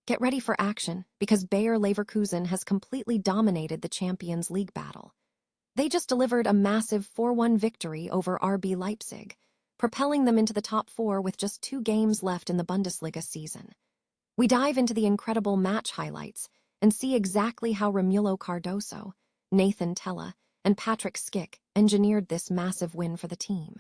Get ready for action, because Bayer Leverkusen has completely dominated the Champions League battle. They just delivered a massive 4-1 victory over RB Leipzig, propelling them into the top four with just 2 games left in the Bundesliga season. We dive into the incredible match highlights and see exactly how Romulo Cardoso, Nathan Tella, and Patrick Schick engineered this massive win for the team.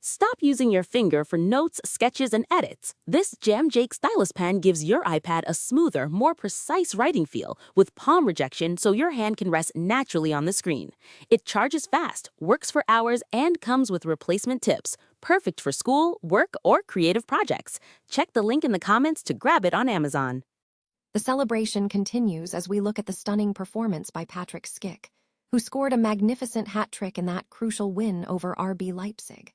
Stop using your finger for notes, sketches, and edits. This Jam Jake stylus pen gives your iPad a smoother, more precise writing feel with palm rejection so your hand can rest naturally on the screen. It charges fast, works for hours, and comes with replacement tips. Perfect for school, work, or creative projects. Check the link in the comments to grab it on Amazon. The celebration continues as we look at the stunning performance by Patrick Schick, who scored a magnificent hat-trick in that crucial win over RB Leipzig.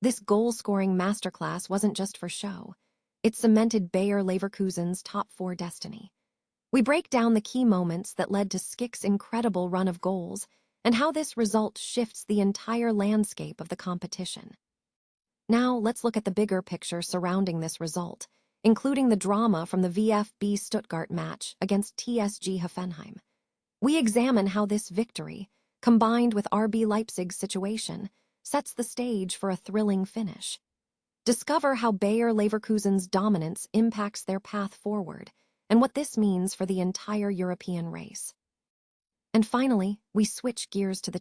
This goal-scoring masterclass wasn't just for show. It cemented Bayer Leverkusen's top four destiny. We break down the key moments that led to Schick's incredible run of goals and how this result shifts the entire landscape of the competition. Now, let's look at the bigger picture surrounding this result, including the drama from the VfB Stuttgart match against TSG Hoffenheim. We examine how this victory, combined with RB Leipzig's situation, sets the stage for a thrilling finish. Discover how Bayer Leverkusen's dominance impacts their path forward and what this means for the entire European race. And finally, we switch gears to the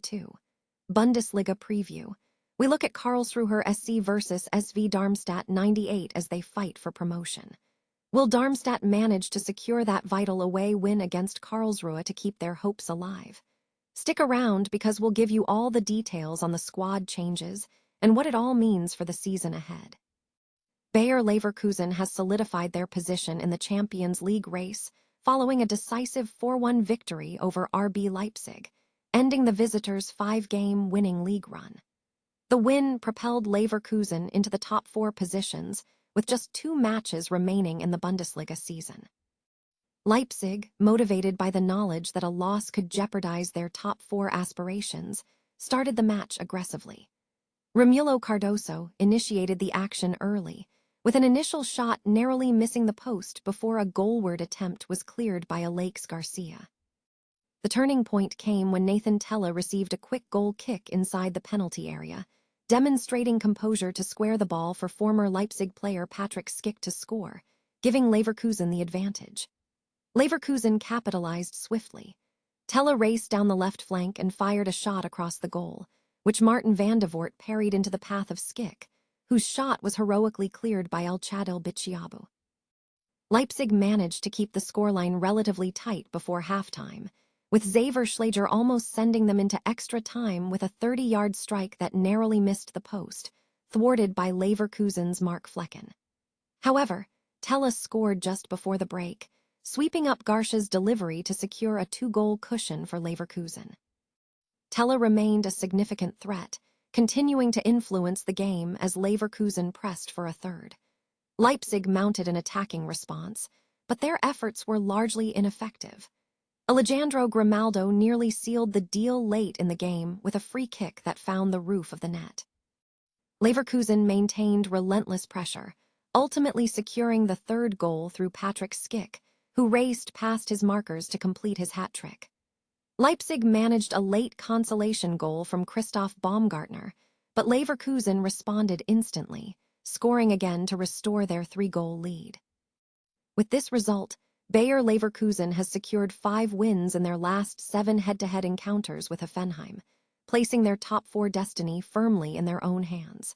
Bundesliga preview. We look at Karlsruher SC versus SV Darmstadt 98 as they fight for promotion. Will Darmstadt manage to secure that vital away win against Karlsruher to keep their hopes alive? Stick around, because we'll give you all the details on the squad changes and what it all means for the season ahead. Bayer Leverkusen has solidified their position in the Champions League race following a decisive 4-1 victory over RB Leipzig, ending the visitors' 5-game winning league run. The win propelled Leverkusen into the top 4 positions with just 2 matches remaining in the Bundesliga season. Leipzig, motivated by the knowledge that a loss could jeopardize their top 4 aspirations, started the match aggressively. Romulo Cardoso initiated the action early, with an initial shot narrowly missing the post before a goalward attempt was cleared by Alex Garcia. The turning point came when Nathan Tella received a quick goal kick inside the penalty area, demonstrating composure to square the ball for former Leipzig player Patrick Schick to score, giving Leverkusen the advantage. Leverkusen capitalized swiftly. Tella raced down the left flank and fired a shot across the goal, which Martin van de Voort parried into the path of Schick, whose shot was heroically cleared by El Chadel Bichiabu. Leipzig managed to keep the scoreline relatively tight before halftime, with Xaver Schlager almost sending them into extra time with a 30-yard strike that narrowly missed the post, thwarted by Leverkusen's Mark Flecken. However, Tella scored just before the break, sweeping up Garcia's delivery to secure a 2-goal cushion for Leverkusen. Tella remained a significant threat, continuing to influence the game as Leverkusen pressed for a third. Leipzig mounted an attacking response, but their efforts were largely ineffective. Alejandro Grimaldo nearly sealed the deal late in the game with a free kick that found the roof of the net. Leverkusen maintained relentless pressure, ultimately securing the 3rd goal through Patrick Schick, who raced past his markers to complete his hat-trick. Leipzig managed a late consolation goal from Christoph Baumgartner, but Leverkusen responded instantly, scoring again to restore their 3-goal lead. With this result, Bayer Leverkusen has secured 5 wins in their last 7 head-to-head encounters with Hoffenheim, placing their top 4 destiny firmly in their own hands.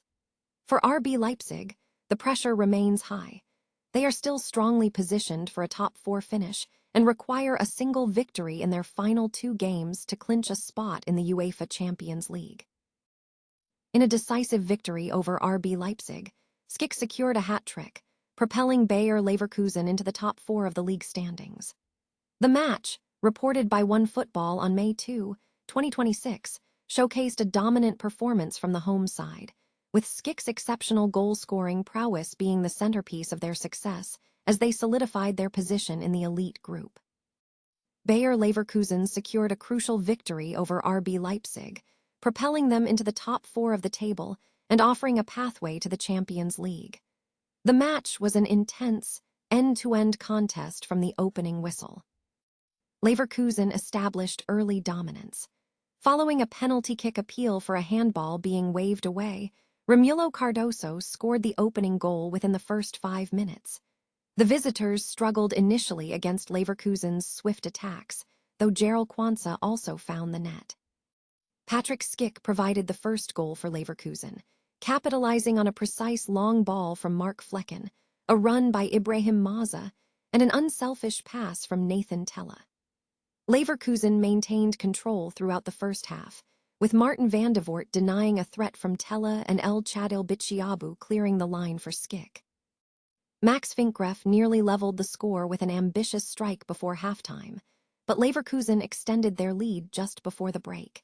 For RB Leipzig, the pressure remains high. They are still strongly positioned for a top 4 finish and require a single victory in their final 2 games to clinch a spot in the UEFA Champions League. In a decisive victory over RB Leipzig, Schick secured a hat-trick, propelling Bayer Leverkusen into the top 4 of the league standings. The match, reported by OneFootball on May 2, 2026, showcased a dominant performance from the home side, with Schick's exceptional goal-scoring prowess being the centerpiece of their success as they solidified their position in the elite group. Bayer Leverkusen secured a crucial victory over RB Leipzig, propelling them into the top 4 of the table and offering a pathway to the Champions League. The match was an intense, end-to-end contest from the opening whistle. Leverkusen established early dominance. Following a penalty kick appeal for a handball being waved away, Romulo Cardoso scored the opening goal within the first 5 minutes. The visitors struggled initially against Leverkusen's swift attacks, though Gerald Kwanzaa also found the net. Patrick Schick provided the first goal for Leverkusen, capitalizing on a precise long ball from Mark Flecken, a run by Ibrahim Maza, and an unselfish pass from Nathan Tella. Leverkusen maintained control throughout the first half, with Martin van de Voort denying a threat from Tella and El Chadil Bichiabu clearing the line for Schick. Max Finkgräf nearly leveled the score with an ambitious strike before halftime, but Leverkusen extended their lead just before the break.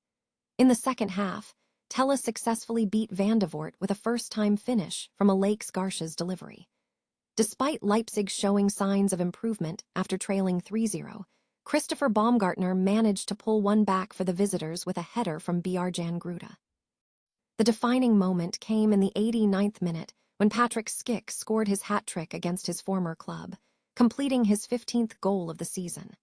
In the second half, Tella successfully beat van de Voort with a first-time finish from a Lakes Garcia's delivery. Despite Leipzig showing signs of improvement after trailing 3-0, Christopher Baumgartner managed to pull one back for the visitors with a header from Bjarjan Gruda. The defining moment came in the 89th minute when Patrick Schick scored his hat-trick against his former club, completing his 15th goal of the season.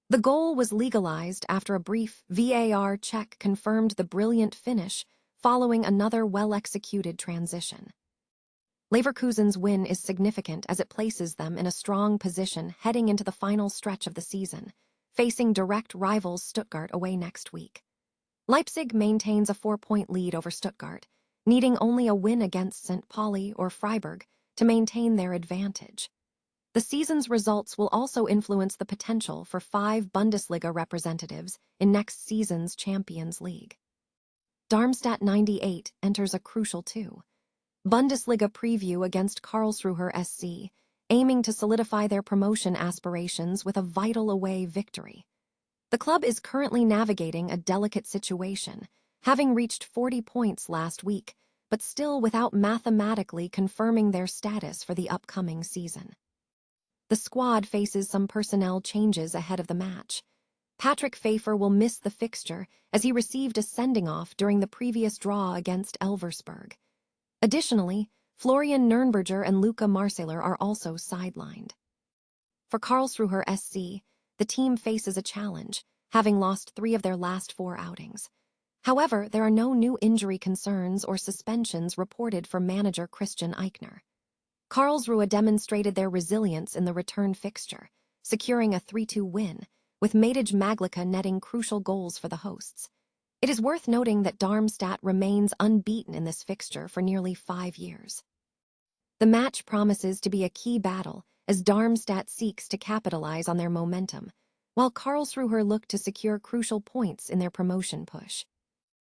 The goal was legalized after a brief VAR check confirmed the brilliant finish following another well-executed transition. Leverkusen's win is significant as it places them in a strong position heading into the final stretch of the season, facing direct rivals Stuttgart away next week. Leipzig maintains a 4-point lead over Stuttgart, needing only a win against St. Pauli or Freiburg to maintain their advantage. The season's results will also influence the potential for 5 Bundesliga representatives in next season's Champions League. Darmstadt 98 enters a crucial 2. Bundesliga preview against Karlsruher SC, aiming to solidify their promotion aspirations with a vital away victory. The club is currently navigating a delicate situation, having reached 40 points last week, but still without mathematically confirming their status for the upcoming season. The squad faces some personnel changes ahead of the match. Patrick Pfeiffer will miss the fixture as he received a sending-off during the previous draw against Elversberg. Additionally, Florian Nürnberger and Luca Marseiller are also sidelined. For Karlsruher SC, the team faces a challenge, having lost 3 of their last 4 outings. However, there are no new injury concerns or suspensions reported for manager Christian Eichner. Karlsruhe demonstrated their resilience in the return fixture, securing a 3-2 win, with Matej Maglica netting crucial goals for the hosts. It is worth noting that Darmstadt remains unbeaten in this fixture for nearly 5 years. The match promises to be a key battle as Darmstadt seeks to capitalize on their momentum, while Karlsruher look to secure crucial points in their promotion push.